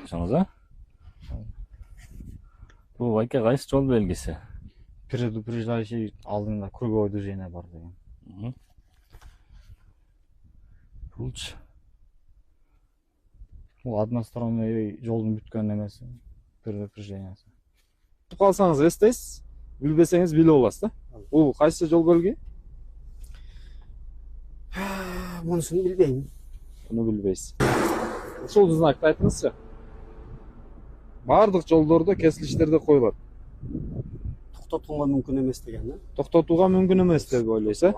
Шаңыз, а? Бұл айке қайсы жол белгісі? Предупреждающий алдында круговое движение бар деген. Бұлч. Бұл односторонний жолдың бүткөн эмеси. Предупреждениесі. Қалсаңыз естейсіз, білбесеңіз біле оласыз, да? Бұл қайсы жол бөлге? Мұнысын білбеймін. Бұны білбейсіз. Ушул знакты айтыңызшы. Бардық жолдорда кесилиштерде коюлат. Тоқтатуға мүмкін емес деген, да? Токтотууга мүмкүн эмес деп ойлойсуз, э?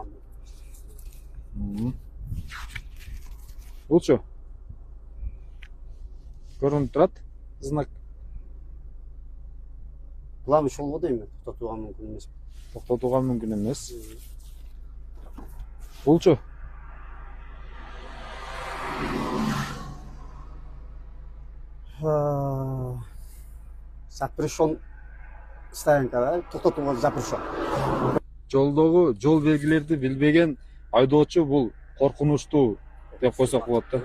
Булчу. Көрүнүп турат знак. Бұлам жол деймін, тоқтатуға мүмкін емес. Токтотууга мүмкүн эмес. Булчу. Запрещен стоянка, да? Тоқтатуға запрещен. Жолдогу жол белгилерди билбеген айдоочу бул коркунучтуу деп койсок болот да.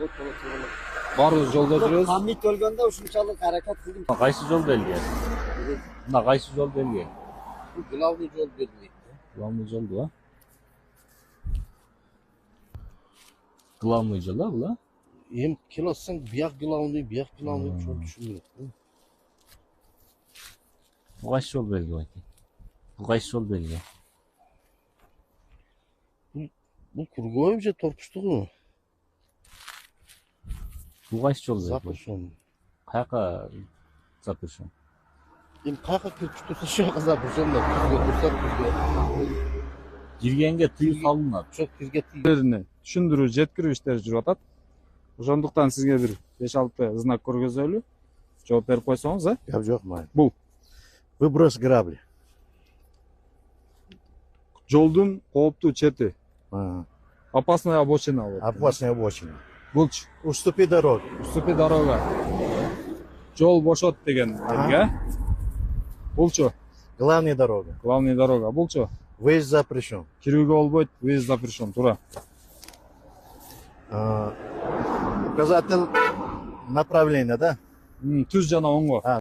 Баарыбыз жолдо жүрөбүз. Хамит өлгөндө ушунчалык аракет кылдым. Қайсы жол белгі? Мына қайсы жол белгі? Главный жол белги. Главный жол бұл, а? Главный жол, а, бұл, а? Hem келатсаң бияк главный жол түшүн керек. Бұл қайсы жол белгі, байке? Бұл қайсы жол белгі? Бұл круговой же торпуштугу. Бұл қайсы жол белгі? Запрещен. Қаяққа запрещен? Hem каяка келип турса шуга запрещен да. Жүргенге тыйым салынады. Çok бизге тиги. Түшүндүрүү жеткирүү иштери жүрүп атат. Ошондуктан сизге бир 5-6 знак көргөзөлү. Жооп берип койсоңуз, а? Gap yok mu? Бул Выброс грабли. жолдун кооптуу чети. Ага. Опасная обочина болот. Опасная обочина. Булчу. Уступи дорогу. Уступи дорога. Жол бошот деген белги, а? Булчу. Главная дорога. Главный дорога. Булчу. Выезд запрещен. Кирүүгө болбойт, выезд запрещен. Тура. Указатель направления, да? Түз жана оңго.